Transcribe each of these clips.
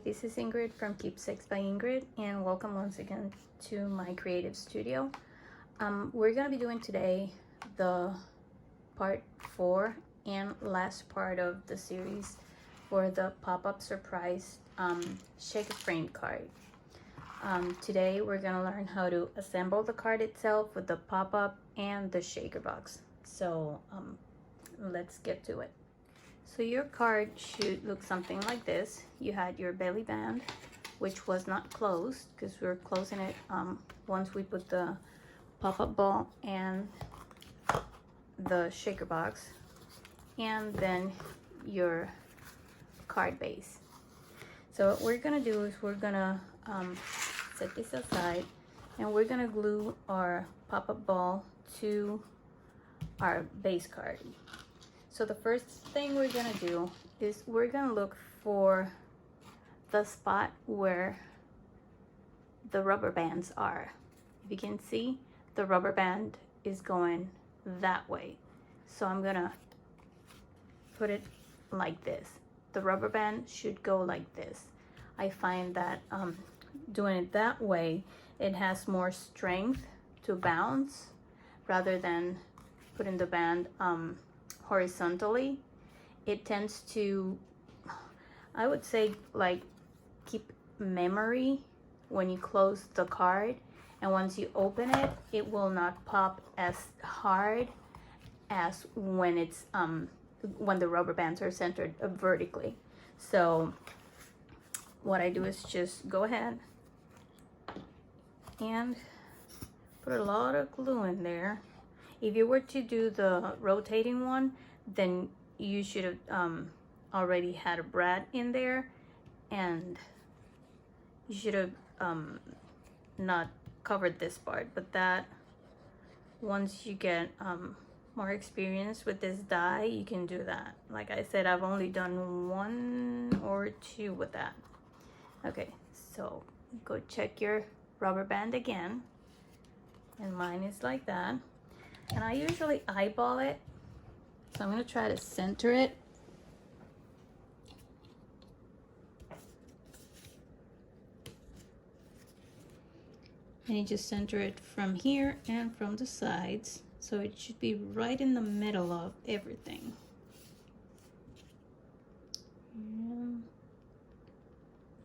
this is Ingrid from Keepsakes by Ingrid, and welcome once again to my creative studio. We're gonna be doing today the part 4 and last part of the series for the pop-up surprise shaker frame card. Today we're gonna learn how to assemble the card itself with the pop-up and the shaker box. So let's get to it. So your card should look something like this. You had your belly band, which was not closed because we were closing it once we put the pop-up ball and the shaker box, and then your card base. So what we're gonna do is we're gonna set this aside, and we're gonna glue our pop-up ball to our base card. So the first thing we're gonna do is we're gonna look for the spot where the rubber bands are. If you can see, the rubber band is going that way. So I'm gonna put it like this. The rubber band should go like this. I find that doing it that way, it has more strength to bounce rather than putting the band horizontally. It tends to, I would say, like keep memory when you close the card, and once you open it, it will not pop as hard as when it's when the rubber bands are centered vertically. So what I do is just go ahead and put a lot of glue in there. If you were to do the rotating one, then you should have already had a brad in there, and you should have not covered this part. But that, once you get more experience with this die, you can do that. Like I said, I've only done 1 or 2 with that. Okay, so go check your rubber band again, and mine is like that. And I usually eyeball it, so I'm gonna try to center it. And you just center it from here and from the sides, so it should be right in the middle of everything. And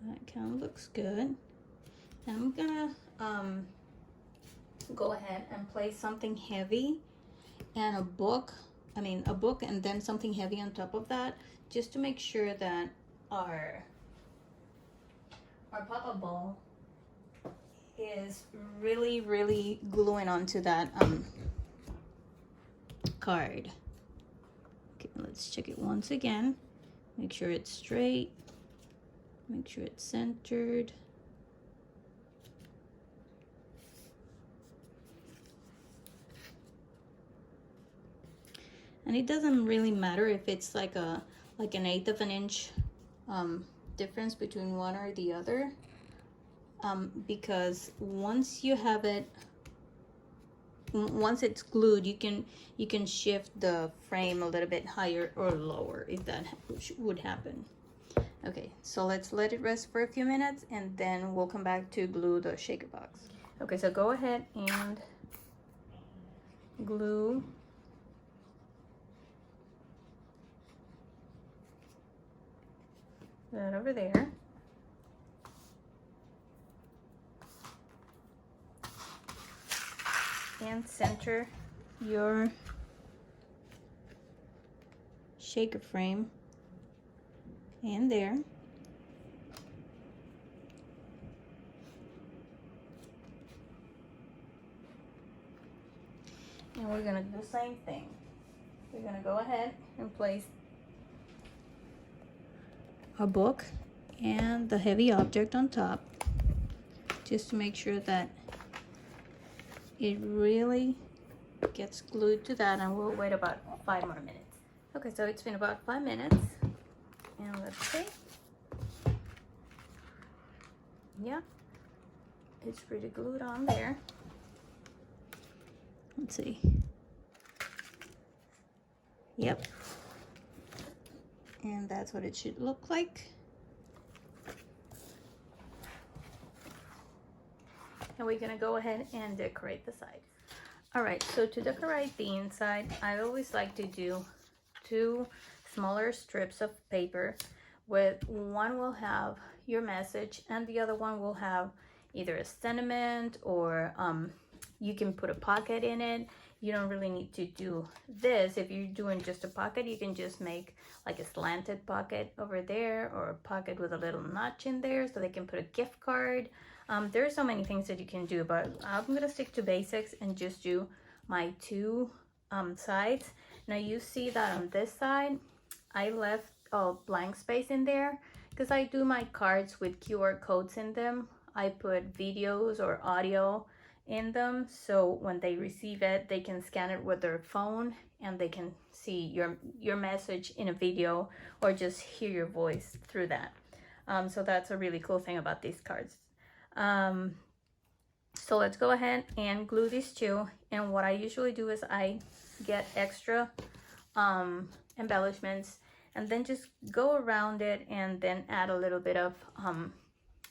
that kind of looks good. And I'm gonna go ahead and place something heavy and a book and then something heavy on top of that, just to make sure that our pop-up ball is really gluing onto that card. Okay, let's check it once again. Make sure it's straight, make sure it's centered. And it doesn't really matter if it's like an 1/8 of an inch difference between one or the other, because once you have it, once it's glued, you can shift the frame a little bit higher or lower if that would happen. Okay, so let's let it rest for a few minutes, and then we'll come back to glue the shaker box. Okay, so go ahead and glue that over there. And center your shaker frame in there. And we're gonna do the same thing. We're gonna go ahead and place a book and the heavy object on top, just to make sure that it really gets glued to that, and we'll wait about 5 more minutes. Okay, so it's been about 5 minutes, and let's see. Yeah, it's pretty glued on there. Let's see. Yep. And that's what it should look like. and we're gonna go ahead and decorate the side. All right, so to decorate the inside, I always like to do 2 smaller strips of paper, with one will have your message and the other one will have either a sentiment, or you can put a pocket in it. You don't really need to do this. If you're doing just a pocket, you can just make like a slanted pocket over there, or a pocket with a little notch in there so they can put a gift card. There are so many things that you can do, but I'm gonna stick to basics and just do my 2 sides. Now you see that on this side, I left a blank space in there because I do my cards with QR codes in them. I put videos or audio in them, so when they receive it, they can scan it with their phone and they can see your message in a video, or just hear your voice through that. So that's a really cool thing about these cards. So let's go ahead and glue these 2. And what I usually do is I get extra embellishments and then just go around it and then add a little bit of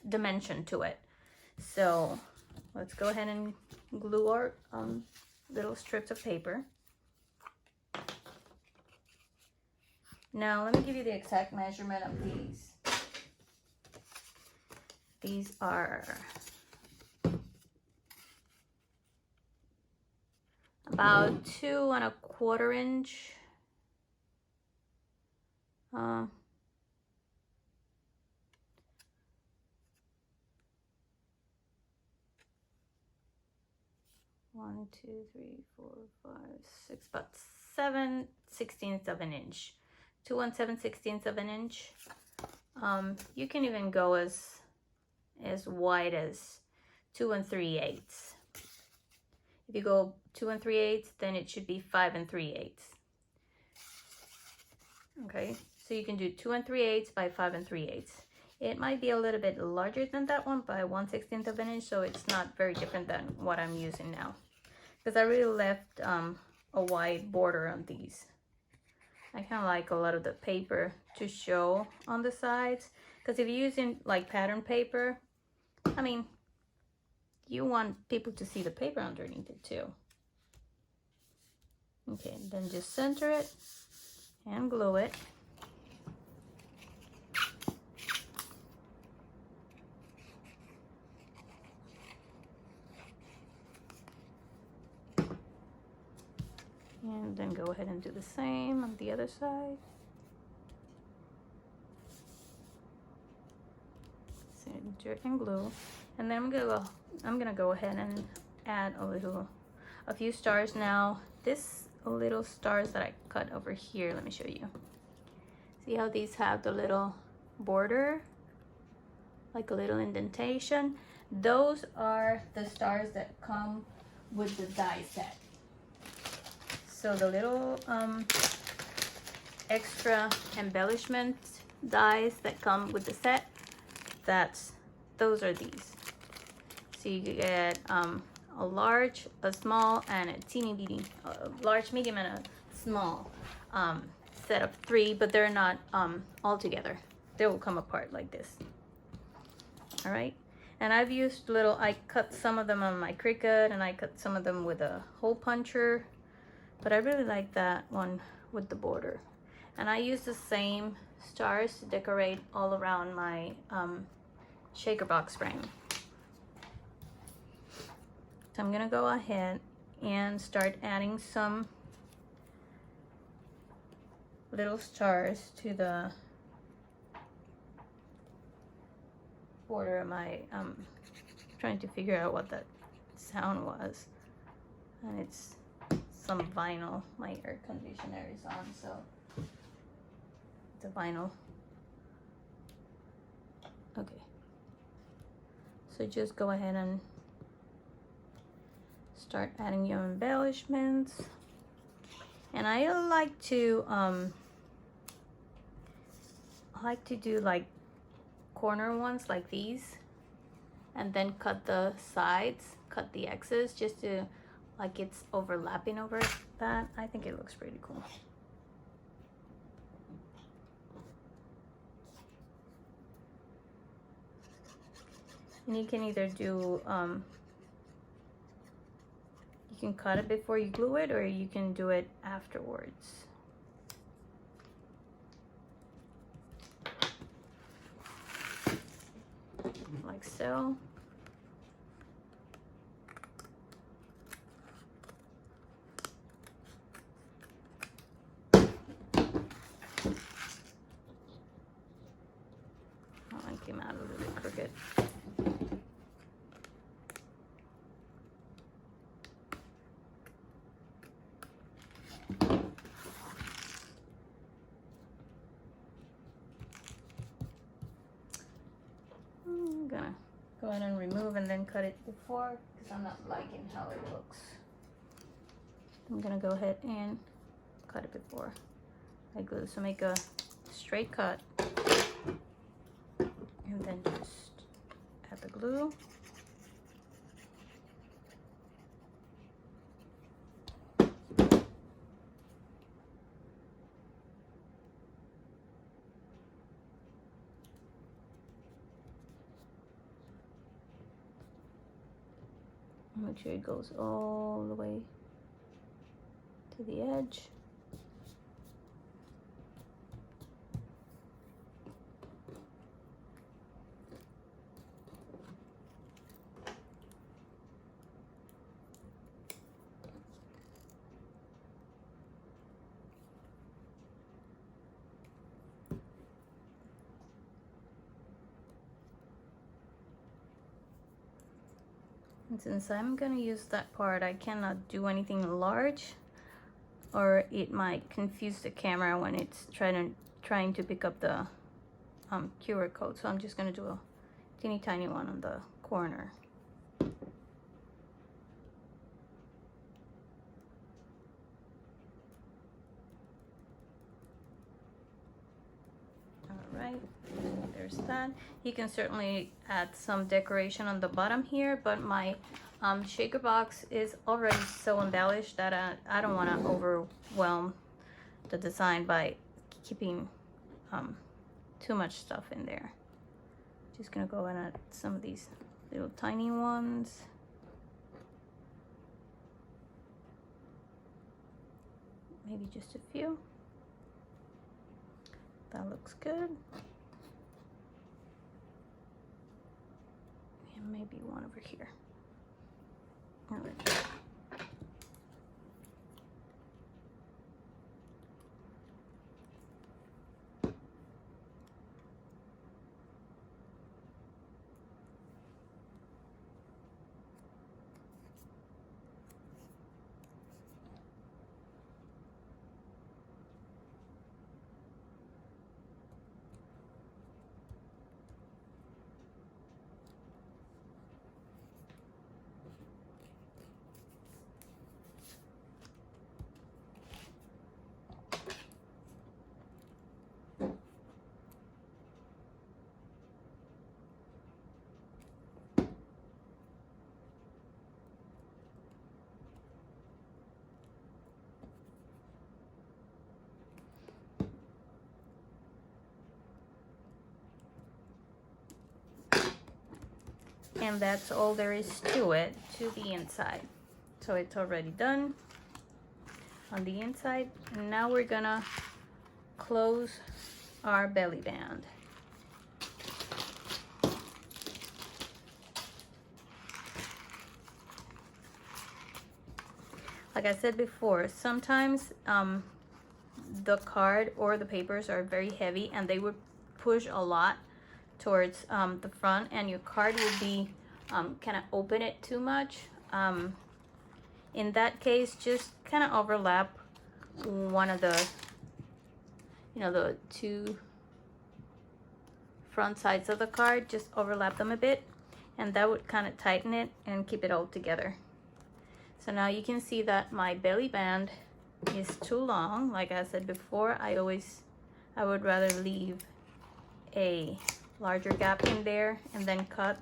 dimension to it. So let's go ahead and glue our little strips of paper. Now let me give you the exact measurement of these. These are about 2 1/4 inch. 1, 2, 3, 4, 5, 6, about 7/16 of an inch. 2 7/16 of an inch. You can even go as wide as 2 3/8. If you go 2 3/8, then it should be 5 3/8. Okay, so you can do 2 3/8 by 5 3/8. It might be a little bit larger than that one by 1/16 of an inch, so it's not very different than what I'm using now. Because I really left a wide border on these. I kind of like a lot of the paper to show on the sides. Because if you're using like pattern paper, I mean, you want people to see the paper underneath it too. Okay, then just center it and glue it. And then go ahead and do the same on the other side. Center and glue. And then I'm gonna go ahead and add a few stars. Now this little stars that I cut over here, let me show you. See how these have the little border, like a little indentation? Those are the stars that come with the die set. So the little extra embellishment dies that come with the set, those are these. So you get a large, a small, and a teeny bitty, a large, medium, and a small set of 3, but they're not all together. They will come apart like this. All right, and I've used I cut some of them on my Cricut, and I cut some of them with a hole puncher. But I really like that one with the border. And I use the same stars to decorate all around my shaker box frame. So I'm gonna go ahead and start adding some little stars to the border of my, trying to figure out what that sound was. And it's some vinyl. My air conditioner is on, so it's a vinyl. Okay, so just go ahead and start adding your embellishments. And I like to do like corner ones like these, and then cut the sides, cut the X's, just to like it's overlapping over that. I think it looks pretty cool. And you can either do can cut it before you glue it, or you can do it afterwards. Like so. Came out a little bit crooked. I'm gonna go ahead and remove and then cut it before, because I'm not liking how it looks. I'm gonna go ahead and cut it before I glue. So make a straight cut. And then just add the glue. Make sure it goes all the way to the edge. And since I'm gonna use that part, I cannot do anything large, or it might confuse the camera when it's trying to pick up the QR code. So I'm just gonna do a teeny tiny one on the corner. All right, there's that. You can certainly add some decoration on the bottom here, but my shaker box is already so embellished that I don't want to overwhelm the design by keeping too much stuff in there. Just gonna go and add some of these little tiny ones. Maybe just a few. That looks good. And maybe one over here. All right. And that's all there is to it, to the inside. So it's already done on the inside. And now we're gonna close our belly band. Like I said before, sometimes the card or the papers are very heavy and they would push a lot towards the front, and your card would be kind of open it too much. In that case, just kind of overlap one of the, the two front sides of the card, just overlap them a bit, and that would kind of tighten it and keep it all together. So now you can see that my belly band is too long. Like I said before, I would rather leave a larger gap in there and then cut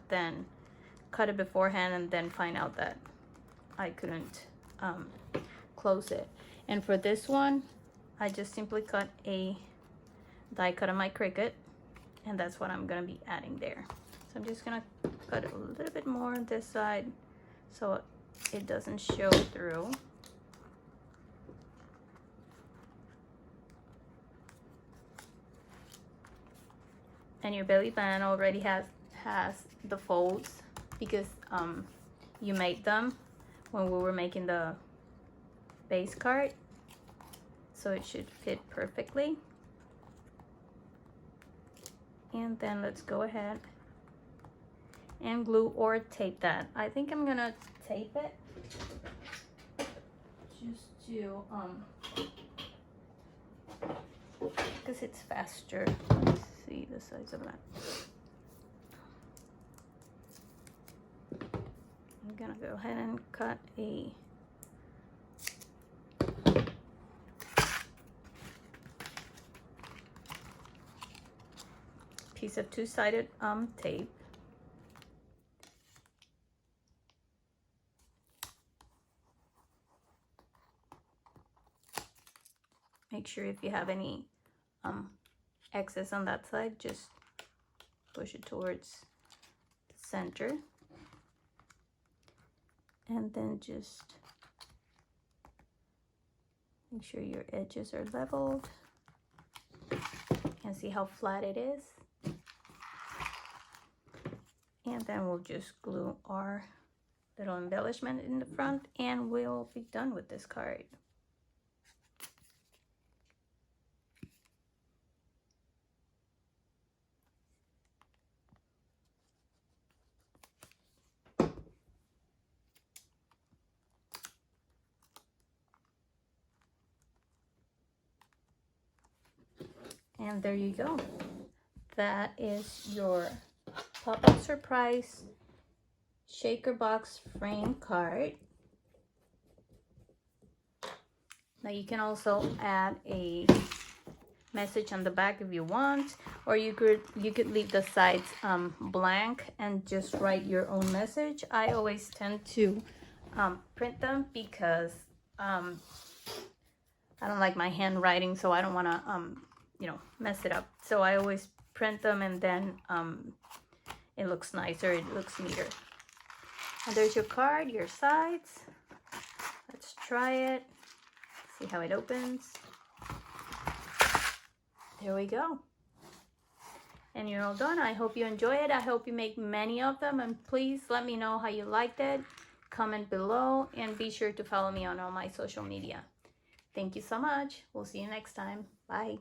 it beforehand and then find out that I couldn't close it. And for this one, I just simply cut a die cut on my Cricut, and that's what I'm gonna be adding there. So I'm just gonna cut a little bit more on this side so it doesn't show through. And your belly band already has the folds because you made them when we were making the base card, so it should fit perfectly. And then let's go ahead and glue or tape that. I think I'm gonna tape it just to because it's faster. Let's see the size of that. I'm gonna go ahead and cut a piece of two-sided tape. Make sure if you have any excess on that side, just push it towards the center. And then just make sure your edges are leveled. And see how flat it is. And then we'll just glue our little embellishment in the front and we'll be done with this card. And there you go. That is your pop-up surprise shaker box frame card. Now you can also add a message on the back if you want, or you could leave the sides blank and just write your own message. I always tend to print them because I don't like my handwriting, so I don't want to you know, mess it up. So I always print them, and then it looks nicer, it looks neater. And there's your card, your sides. Let's try it, see how it opens. There we go. And you're all done. I hope you enjoy it. I hope you make many of them, and please let me know how you liked it. Comment below and be sure to follow me on all my social media. Thank you so much. We'll see you next time. Bye.